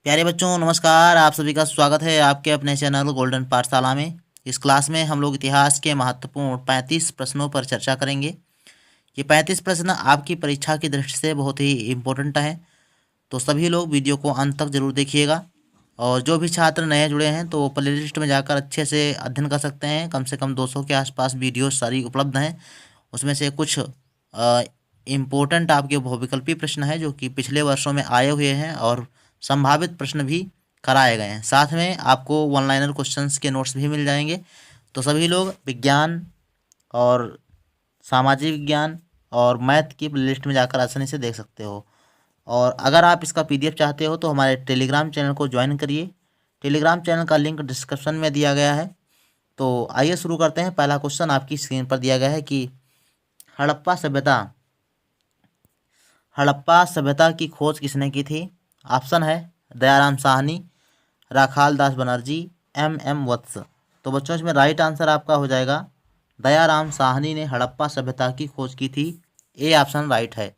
प्यारे बच्चों नमस्कार। आप सभी का स्वागत है आपके अपने चैनल गोल्डन पाठशाला में। इस क्लास में हम लोग इतिहास के महत्वपूर्ण 35 प्रश्नों पर चर्चा करेंगे। ये 35 प्रश्न आपकी परीक्षा की दृष्टि से बहुत ही इम्पोर्टेंट हैं, तो सभी लोग वीडियो को अंत तक जरूर देखिएगा। और जो भी छात्र नए जुड़े हैं तो प्ले लिस्ट में जाकर अच्छे से अध्ययन कर सकते हैं। कम से कम 200 के आसपास वीडियो सारी उपलब्ध हैं। उसमें से कुछ इम्पोर्टेंट आपके बहुविकल्पी प्रश्न हैं जो कि पिछले वर्षों में आए हुए हैं और संभावित प्रश्न भी कराए गए हैं। साथ में आपको वन लाइनर क्वेश्चंस के नोट्स भी मिल जाएंगे। तो सभी लोग विज्ञान और सामाजिक विज्ञान और मैथ की प्लेलिस्ट में जाकर आसानी से देख सकते हो। और अगर आप इसका पीडीएफ चाहते हो तो हमारे टेलीग्राम चैनल को ज्वाइन करिए। टेलीग्राम चैनल का लिंक डिस्क्रिप्शन में दिया गया है। तो आइए शुरू करते हैं। पहला क्वेश्चन आपकी स्क्रीन पर दिया गया है कि हड़प्पा सभ्यता की खोज किसने की थी। ऑप्शन है दयाराम साहनी, राखाल दास बनर्जी, एम वत्स। तो बच्चों इसमें राइट आंसर आपका हो जाएगा दयाराम साहनी ने हड़प्पा सभ्यता की खोज की थी। ए ऑप्शन राइट है।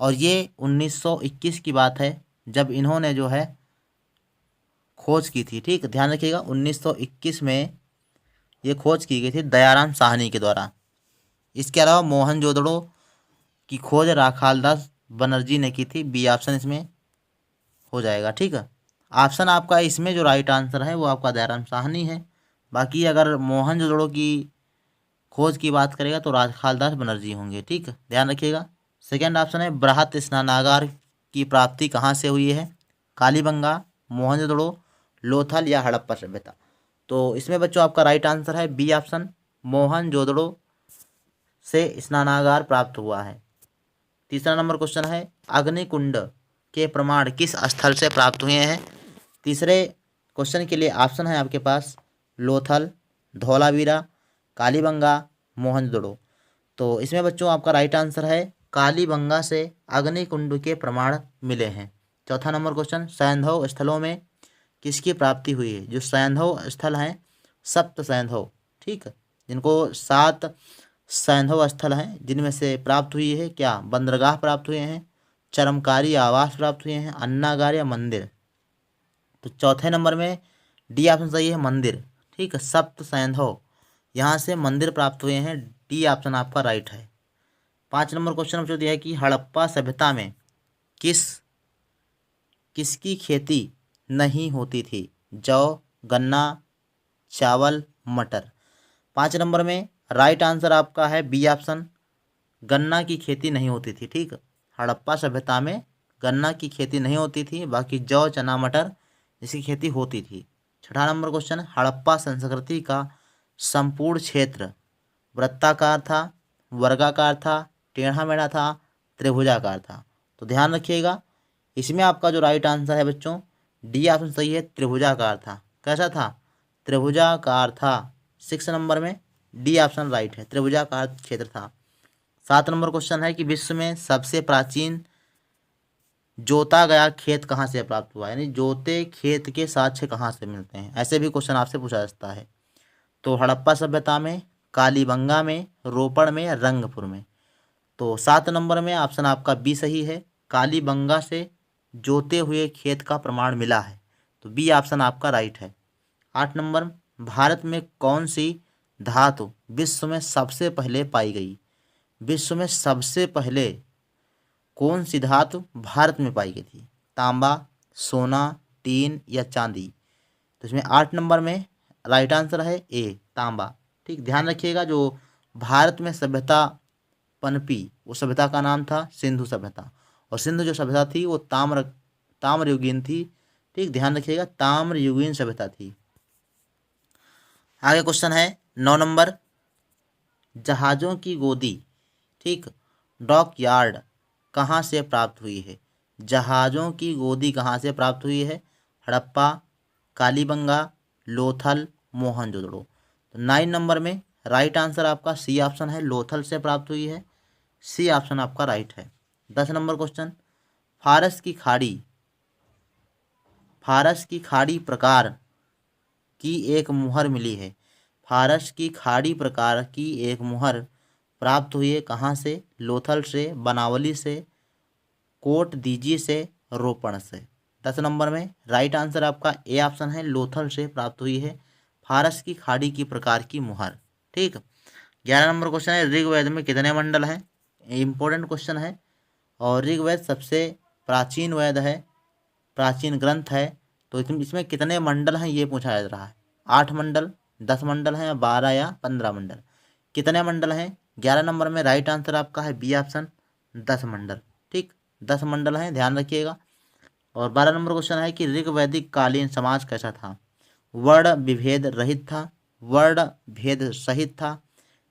और ये 1921 की बात है जब इन्होंने जो है खोज की थी। ठीक, ध्यान रखिएगा 1921 में ये खोज की गई थी दयाराम साहनी के द्वारा। इसके अलावा मोहनजोदड़ो की खोज राखालदास बनर्जी ने की थी। बी ऑप्शन इसमें हो जाएगा। ठीक है, ऑप्शन आपका इसमें जो राइट आंसर है वो आपका दयाराम साहनी है। बाकी अगर मोहनजोदड़ो की खोज की बात करेगा तो राखालदास बनर्जी होंगे। ठीक है, ध्यान रखिएगा। सेकेंड ऑप्शन है बृहत स्नानागार की प्राप्ति कहाँ से हुई है। कालीबंगा, मोहनजोदड़ो, लोथल या हड़प्पा सभ्यता। तो इसमें बच्चों आपका राइट आंसर है बी ऑप्शन, मोहनजोदड़ो से स्नानागार प्राप्त हुआ है। तीसरा नंबर क्वेश्चन है अग्निकुंड के प्रमाण किस स्थल से प्राप्त हुए हैं। तीसरे क्वेश्चन के लिए ऑप्शन है आपके पास लोथल, धौलावीरा, कालीबंगा, मोहनजोदड़ो। तो इसमें बच्चों आपका राइट आंसर है कालीबंगा से अग्निकुंड के प्रमाण मिले हैं। चौथा नंबर क्वेश्चन सैंधव स्थलों में किसकी प्राप्ति हुई है। जो सैंधव स्थल हैं सप्त सैंधव, ठीक, जिनको 7 सैंधव स्थल हैं जिनमें से प्राप्त हुई है क्या, बंदरगाह प्राप्त हुए हैं, चरमकारी आवास प्राप्त हुए हैं, अन्नागार या मंदिर। तो चौथे नंबर में डी ऑप्शन सही है, मंदिर। ठीक है, सप्त सैंधव यहाँ से मंदिर प्राप्त हुए हैं। डी ऑप्शन आपका राइट है। 5 नंबर क्वेश्चन जो दिया है कि हड़प्पा सभ्यता में किसकी खेती नहीं होती थी। जौ, गन्ना, चावल, मटर। 5 नंबर में राइट आंसर आपका है बी ऑप्शन, गन्ना की खेती नहीं होती थी। ठीक, हड़प्पा सभ्यता में गन्ना की खेती नहीं होती थी, बाकी जौ, चना, मटर इसकी खेती होती थी। छठा नंबर क्वेश्चन हड़प्पा संस्कृति का संपूर्ण क्षेत्र वृत्ताकार था, वर्गाकार था, टेढ़ा मेढ़ा था, त्रिभुजाकार था। तो ध्यान रखिएगा इसमें आपका जो राइट आंसर है बच्चों डी ऑप्शन सही है, त्रिभुजाकार था। कैसा था, त्रिभुजाकार था। 6 नंबर में डी ऑप्शन राइट है, त्रिभुजाकार क्षेत्र था। 7 नंबर क्वेश्चन है कि विश्व में सबसे प्राचीन जोता गया खेत कहाँ से प्राप्त हुआ, यानी जोते खेत के साक्ष्य कहाँ से मिलते हैं। ऐसे भी क्वेश्चन आपसे पूछा जा सकता है। तो हड़प्पा सभ्यता में, कालीबंगा में, रोपड़ में या रंगपुर में। तो 7 नंबर में ऑप्शन आपका बी सही है, कालीबंगा से जोते हुए खेत का प्रमाण मिला है। तो बी ऑप्शन आपका राइट है। 8 नंबर भारत में कौन सी धातु विश्व में सबसे पहले पाई गई। विश्व में सबसे पहले कौन सी धातु भारत में पाई गई थी। तांबा, सोना, टीन या चांदी। तो इसमें 8 नंबर में राइट आंसर है ए, तांबा। ठीक, ध्यान रखिएगा जो भारत में सभ्यता पनपी वो सभ्यता का नाम था सिंधु सभ्यता। और सिंधु जो सभ्यता थी वो ताम्रयुगीन थी। ठीक, ध्यान रखिएगा ताम्रयुगीन सभ्यता थी। आगे क्वेश्चन है 9 नंबर जहाज़ों की गोदी, ठीक, डॉक यार्ड कहाँ से प्राप्त हुई है। जहाज़ों की गोदी कहाँ से प्राप्त हुई है। हड़प्पा, कालीबंगा, लोथल, मोहनजोदड़ो। तो 9 नंबर में राइट आंसर आपका सी ऑप्शन है, लोथल से प्राप्त हुई है। सी ऑप्शन आपका राइट है। 10 नंबर क्वेश्चन फारस की खाड़ी प्रकार की एक मुहर मिली है। फारस की खाड़ी प्रकार की एक मुहर प्राप्त हुई है कहाँ से। लोथल से, बनावली से, कोट दीजी से, रोपण से। 10 नंबर में राइट आंसर आपका ए ऑप्शन है, लोथल से प्राप्त हुई है फारस की खाड़ी की प्रकार की मुहर। ठीक। 11 नंबर क्वेश्चन है, ऋग्वेद में कितने मंडल हैं? इंपॉर्टेंट क्वेश्चन है। और ऋग्वेद सबसे प्राचीन वेद है, प्राचीन ग्रंथ है। तो इसमें कितने मंडल हैं ये पूछा जा रहा है। 8 मंडल, 10 मंडल हैं, 12 या 15 मंडल, कितने मंडल हैं? 11 नंबर में राइट आंसर आपका है बी ऑप्शन, 10 मंडल। ठीक, 10 मंडल हैं, ध्यान रखिएगा। और 12 नंबर क्वेश्चन है कि ऋग्वैदिक कालीन समाज कैसा था? वर्ण विभेद रहित था, वर्ण भेद सहित था,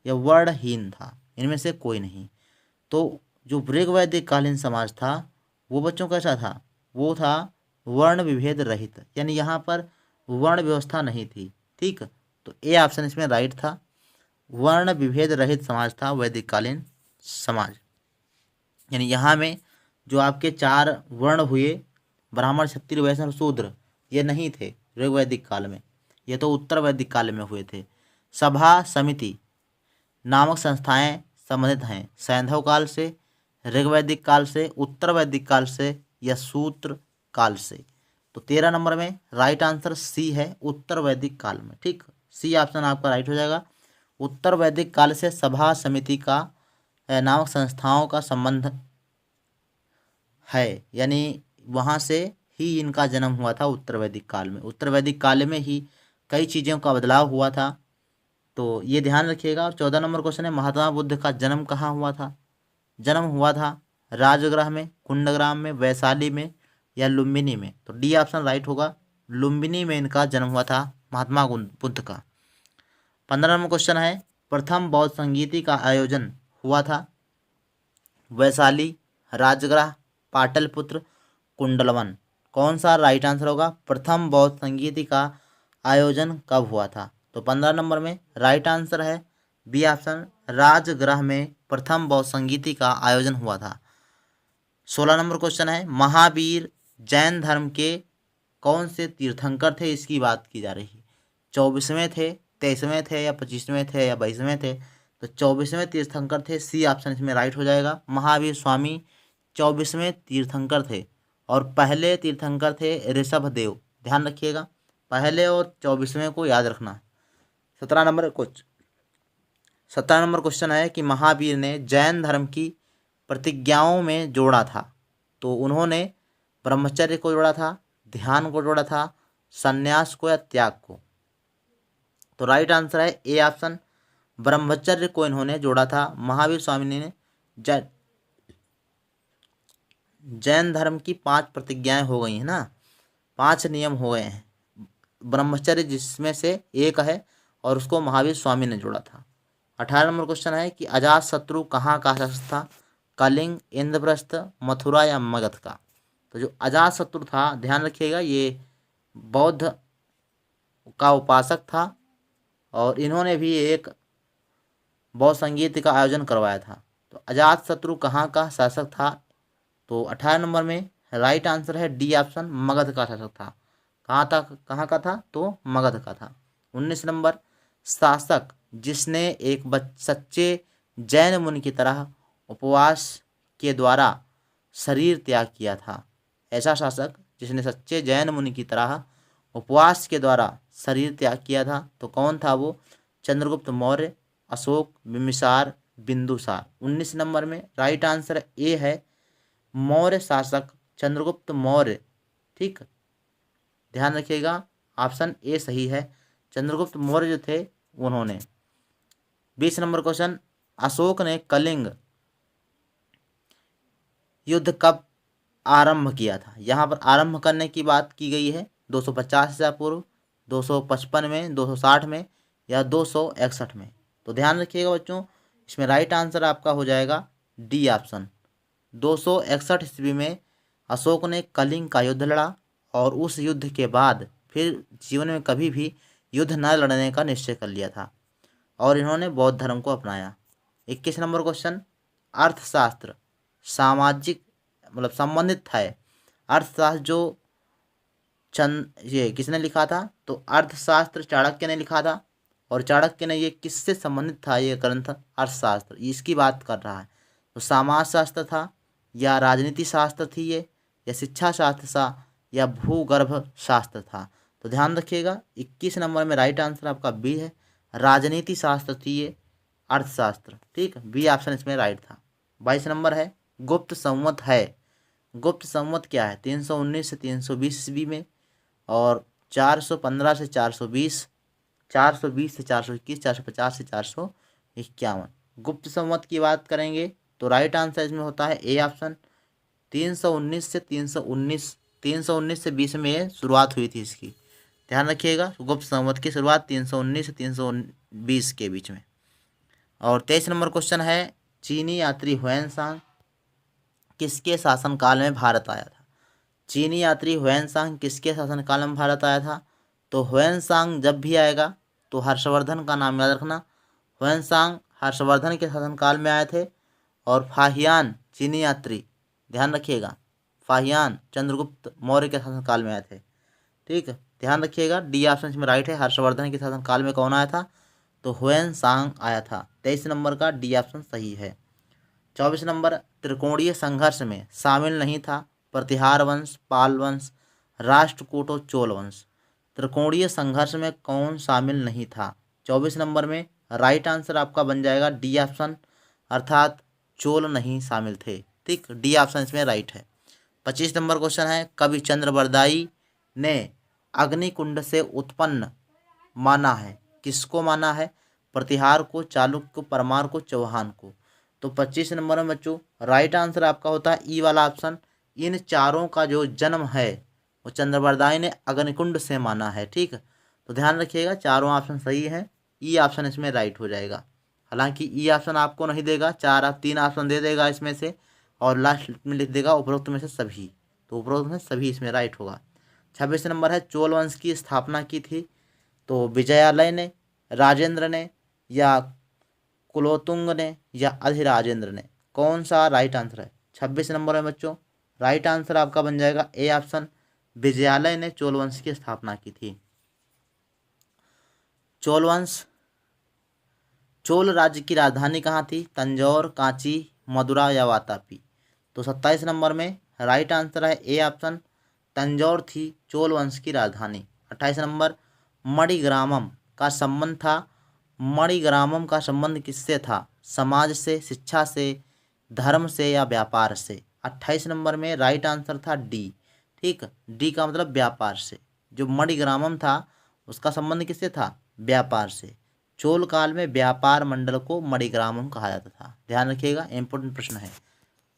या वर्णहीन था? इनमें से कोई नहीं। तो जो ऋग्वैदिक कालीन समाज था वो बच्चों कैसा था? वो था वर्ण विभेद रहित, यानी यहाँ पर वर्ण व्यवस्था नहीं थी। ठीक, तो ए ऑप्शन इसमें राइट था, वर्ण विभेद रहित समाज था वैदिक कालीन समाज। यानी यहाँ में जो आपके 4 वर्ण हुए, ब्राह्मण क्षत्रिय वैश्य और शूद्र, ये नहीं थे ऋग्वैदिक काल में, ये तो उत्तर वैदिक काल में हुए थे। सभा समिति नामक संस्थाएं संबंधित हैं सैंधव काल से, ऋग्वैदिक काल से, उत्तर वैदिक काल से, या सूत्र काल से? तो 13 नंबर में राइट आंसर सी है, उत्तर वैदिक काल में। ठीक, सी ऑप्शन आपका राइट हो जाएगा। उत्तर वैदिक काल से सभा समिति का नामक संस्थाओं का संबंध है, यानी वहाँ से ही इनका जन्म हुआ था उत्तर वैदिक काल में। उत्तर वैदिक काल में ही कई चीज़ों का बदलाव हुआ था, तो ये ध्यान रखिएगा। और 14 नंबर क्वेश्चन है, महात्मा बुद्ध का जन्म कहाँ हुआ था? जन्म हुआ था राजगृह में, कुंडग्राम में, वैशाली में, या लुम्बिनी में? तो डी ऑप्शन राइट होगा, लुम्बिनी में इनका जन्म हुआ था महात्मा बुद्ध का। 15 नंबर क्वेश्चन है, प्रथम बौद्ध संगीति का आयोजन हुआ था वैशाली, राजगृह, पाटलिपुत्र, कुंडलवन? कौन सा राइट आंसर होगा? प्रथम बौद्ध संगीति का आयोजन कब हुआ था? तो 15 नंबर में राइट आंसर है बी ऑप्शन, राजगृह में प्रथम बौद्ध संगीति का आयोजन हुआ था। 16 नंबर क्वेश्चन है, महावीर जैन धर्म के कौन से तीर्थंकर थे? इसकी बात की जा रही है। 24वें थे, 23वें थे, या 25वें थे, या 22वें थे? तो 24वें तीर्थंकर थे, सी ऑप्शन इसमें राइट हो जाएगा। महावीर स्वामी 24वें तीर्थंकर थे। और पहले तीर्थंकर थे ऋषभदेव, ध्यान रखिएगा, पहले और 24वें को याद रखना। 17 नंबर क्वेश्चन है कि महावीर ने जैन धर्म की प्रतिज्ञाओं में जोड़ा था, तो उन्होंने ब्रह्मचर्य को जोड़ा था, ध्यान को जोड़ा था, संन्यास को, या त्याग को? तो राइट आंसर है ए ऑप्शन, ब्रह्मचर्य को इन्होंने जोड़ा था। महावीर स्वामी ने जैन धर्म की 5 प्रतिज्ञाएं हो गई हैं ना, 5 नियम हो गए हैं, ब्रह्मचर्य जिसमें से एक है, और उसको महावीर स्वामी ने जोड़ा था। 18 नंबर क्वेश्चन है कि अजात शत्रु कहाँ का शासक था? कलिंग, इंद्रप्रस्थ, मथुरा, या मगध का? तो जो अजात शत्रु था, ध्यान रखिएगा, ये बौद्ध का उपासक था, और इन्होंने भी एक बौद्ध संगीत का आयोजन करवाया था। तो अजात शत्रु कहाँ का शासक था? तो 18 नंबर में राइट आंसर है डी ऑप्शन, मगध का शासक था। कहाँ का था? तो मगध का था। 19 नंबर, शासक जिसने एक सच्चे जैन मुनि की तरह उपवास के द्वारा शरीर त्याग किया था। ऐसा शासक जिसने सच्चे जैन मुनि की तरह उपवास के द्वारा शरीर त्याग किया था, तो कौन था वो? चंद्रगुप्त मौर्य, अशोक, बिम्बिसार, बिंदुसार? 19 नंबर में राइट आंसर ए है, मौर्य शासक चंद्रगुप्त मौर्य। ठीक, ध्यान रखिएगा, ऑप्शन ए सही है, चंद्रगुप्त मौर्य जो थे उन्होंने। 20 नंबर क्वेश्चन, अशोक ने कलिंग युद्ध कब आरंभ किया था? यहाँ पर आरंभ करने की बात की गई है 250 ईसा पूर्व, 255 में, 260 में, या 261 में? तो ध्यान रखिएगा बच्चों, इसमें राइट आंसर आपका हो जाएगा डी ऑप्शन, 261 ईस्वी में अशोक ने कलिंग का युद्ध लड़ा, और उस युद्ध के बाद फिर जीवन में कभी भी युद्ध न लड़ने का निश्चय कर लिया था, और इन्होंने बौद्ध धर्म को अपनाया। 21 नंबर क्वेश्चन, अर्थशास्त्र सामाजिक मतलब संबंधित है, अर्थशास्त्र जो ये किसने लिखा था? तो अर्थशास्त्र चाणक्य ने लिखा था, और चाणक्य ने ये किससे संबंधित था? ये ग्रंथ अर्थशास्त्र इसकी बात कर रहा है। तो समाजशास्त्र था, या राजनीति शास्त्र थी ये, या शिक्षा शास्त्र था, या भूगर्भ शास्त्र था। तो ध्यान रखिएगा 21 नंबर में राइट आंसर आपका बी है, राजनीति शास्त्र थी ये, अर्थशास्त्र। ठीक, बी ऑप्शन इसमें राइट था। 22 नंबर है गुप्त संवत है। गुप्त संवत क्या है? 319 से 320 ईस्वी में, और 415 से 420, 420 से 421, 450 से 451। गुप्त संवत की बात करेंगे तो राइट आंसर इसमें होता है ए ऑप्शन, 319 से 319, 319 से 20 में ये शुरुआत हुई थी इसकी। ध्यान रखिएगा गुप्त संवत की शुरुआत 319 से 320 के बीच में। और 23 नंबर क्वेश्चन है चीनी यात्री हुएनसांग किसके शासनकाल में भारत आया था? चीनी यात्री हुएनसांग किसके शासनकाल में भारत आया था? तो हुएनसांग जब भी आएगा तो हर्षवर्धन का नाम याद रखना। हुएनसांग हर्षवर्धन के शासनकाल में आए थे। और फाहियान चीनी यात्री, ध्यान रखिएगा, फाहियान चंद्रगुप्त मौर्य के शासनकाल में आए थे। ठीक, ध्यान रखिएगा डी ऑप्शन इसमें राइट है। हर्षवर्धन के शासनकाल में कौन आया था? तो हुएनसांग आया था। 23 नंबर का डी ऑप्शन सही है। 24 नंबर त्रिकोणीय संघर्ष में शामिल नहीं था प्रतिहार वंश, पाल वंश, राष्ट्रकूट और चोल वंश। त्रिकोणीय संघर्ष में कौन शामिल नहीं था? 24 नंबर में राइट आंसर आपका बन जाएगा डी ऑप्शन, अर्थात चोल नहीं शामिल थे। ठीक, डी ऑप्शन इसमें राइट है। 25 नंबर क्वेश्चन है कवि चंद्रबरदाई ने अग्निकुंड से उत्पन्न माना है। किसको माना है? प्रतिहार को, चालुक्य को, परमार को, चौहान को। तो 25 नंबर में बच्चों राइट आंसर आपका होता है ई वाला ऑप्शन। इन चारों का जो जन्म है वो चंद्रबरदाई ने अग्निकुंड से माना है। ठीक, तो ध्यान रखिएगा चारों ऑप्शन सही हैं, ई ऑप्शन इसमें राइट हो जाएगा। हालांकि ई ऑप्शन आपको नहीं देगा, 3 ऑप्शन दे देगा इसमें से, और लास्ट में लिख देगा उपरोक्त में से सभी। तो उपरोक्त में सभी इसमें राइट होगा। 26 नंबर है चोल वंश की स्थापना की थी तो विजयालय ने, राजेंद्र ने, या कुलोतुंग ने, या अधिराजेंद्र ने। कौन सा राइट आंसर है? 26 नंबर में बच्चों राइट आंसर आपका बन जाएगा ए ऑप्शन, विजयालय ने चोल वंश की स्थापना की थी। चोल वंश, चोल राज्य की राजधानी कहाँ थी? तंजौर, कांची, मदुरा या वातापी। तो 27 नंबर में राइट आंसर है ए ऑप्शन, तंजौर थी चोल वंश की राजधानी। 28 नंबर मणिग्रामम का संबंध था। मणिग्रामम का संबंध किससे था? समाज से, शिक्षा से, धर्म से या व्यापार से। 28 नंबर में राइट आंसर था डी। ठीक, डी का मतलब व्यापार से। जो मणिग्रामम था उसका संबंध किससे था? व्यापार से। चोल काल में व्यापार मंडल को मणिग्रामम कहा जाता था। ध्यान रखिएगा इंपॉर्टेंट प्रश्न है।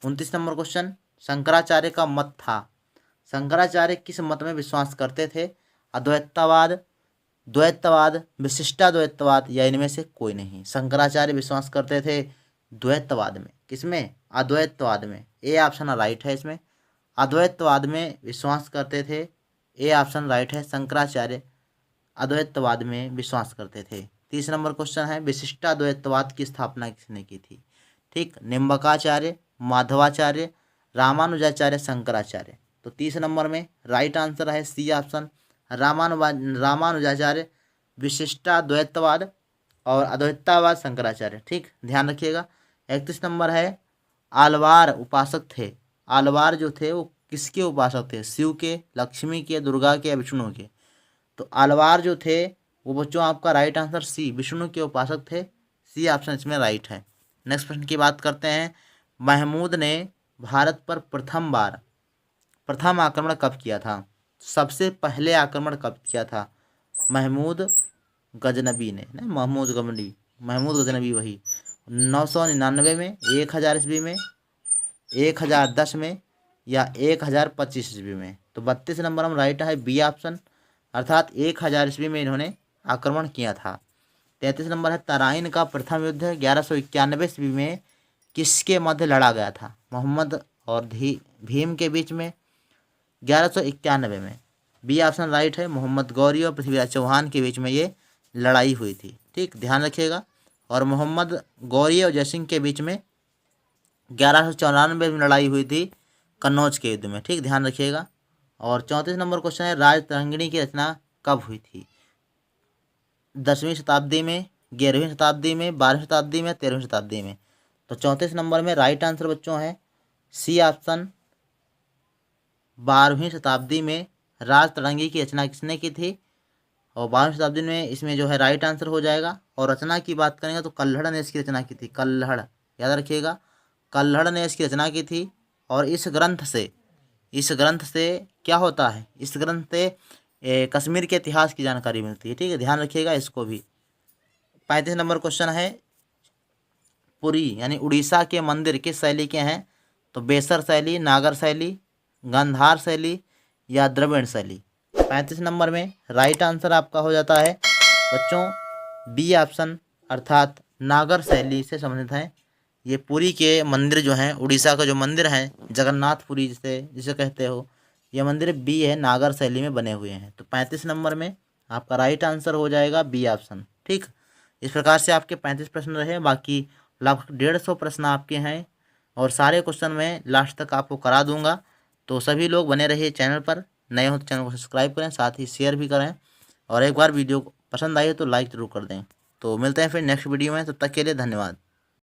29 नंबर क्वेश्चन शंकराचार्य का मत था। शंकराचार्य किस मत में विश्वास करते थे? अद्वैतवाद, द्वैतवाद, विशिष्टाद्वैतवाद या इनमें से कोई नहीं। शंकराचार्य विश्वास करते थे द्वैतवाद में। किसमें? अद्वैतवाद में। ए ऑप्शन राइट है इसमें, अद्वैतवाद में विश्वास करते थे। ए ऑप्शन राइट है, शंकराचार्य अद्वैतवाद में विश्वास करते थे। 30 नंबर क्वेश्चन है विशिष्टाद्वैतवाद की स्थापना किसने की थी? ठीक, निम्बकाचार्य, माधवाचार्य, रामानुजाचार्य, शंकराचार्य। तो 30 नंबर में राइट आंसर है सी ऑप्शन, रामानुजाचार्य विशिष्टाद्वैतवाद और अद्वैतवाद शंकराचार्य। ठीक, ध्यान रखिएगा। 31 नंबर है आलवार उपासक थे। आलवार जो थे वो किसके उपासक थे? शिव के, लक्ष्मी के, दुर्गा के या विष्णु के। तो आलवार जो थे वो बच्चों आपका राइट आंसर सी, विष्णु के उपासक थे। सी ऑप्शन इसमें राइट है। नेक्स्ट प्रश्न की बात करते हैं महमूद ने भारत पर प्रथम आक्रमण कब किया था? सबसे पहले आक्रमण कब किया था? महमूद गजनबी ने, महमूद गजनबी वही 999 में, 1000 ईस्वी में, 1010 में या 1025 ईस्वी में। तो 32 नंबर हम राइट है बी ऑप्शन, अर्थात 1000 ईस्वी में इन्होंने आक्रमण किया था। 33 नंबर है तराइन का प्रथम युद्ध 1191 ईस्वी में किसके मध्य लड़ा गया था? मोहम्मद और भीम के बीच में 1191 में। बी ऑप्शन राइट है, मोहम्मद गौरी और पृथ्वीराज चौहान के बीच में ये लड़ाई हुई थी। ठीक, ध्यान रखिएगा। और मोहम्मद गौरी और जयसिंह के बीच में 1194 में लड़ाई हुई थी कन्नौज के युद्ध में। ठीक, ध्यान रखिएगा। और 34 नंबर क्वेश्चन है राजतरंगिणी की रचना कब हुई थी? 10वीं शताब्दी में, 11वीं शताब्दी में, 12वीं शताब्दी में, 13वीं शताब्दी में। तो 34 नंबर में राइट आंसर बच्चों है सी ऑप्शन, 12वीं शताब्दी में राज तड़ंगी की रचना किसने की थी? और 12वीं शताब्दी में इसमें जो है राइट आंसर हो जाएगा। और रचना की बात करेंगे तो कल्हड़ ने इसकी रचना की थी। कल्हड़, याद रखिएगा, कल्हड़ ने इसकी रचना की थी। और इस ग्रंथ से क्या होता है? इस ग्रंथ से कश्मीर के इतिहास की जानकारी मिलती है। ठीक है, ध्यान रखिएगा इसको भी। 35 नंबर क्वेश्चन है, पुरी यानी उड़ीसा के मंदिर किस शैली के हैं? तो बेसर शैली, नागर शैली, गांधार शैली या द्रविड़ शैली। 35 नंबर में राइट आंसर आपका हो जाता है बच्चों बी ऑप्शन, अर्थात नागर शैली से संबंधित है। ये पुरी के मंदिर जो हैं, उड़ीसा का जो मंदिर है जगन्नाथपुरी जिसे कहते हो, ये मंदिर बी है, नागर शैली में बने हुए हैं। तो 35 नंबर में आपका राइट आंसर हो जाएगा बी ऑप्शन। ठीक, इस प्रकार से आपके 35 प्रश्न रहे। बाकी लगभग 150 प्रश्न आपके हैं और सारे क्वेश्चन मैं लास्ट तक आपको करा दूंगा। तो सभी लोग बने रहिए चैनल पर, नए हो तो चैनल को सब्सक्राइब करें, साथ ही शेयर भी करें और एक बार वीडियो पसंद आई तो लाइक ज़रूर कर दें। तो मिलते हैं फिर नेक्स्ट वीडियो में, तब तक के लिए धन्यवाद।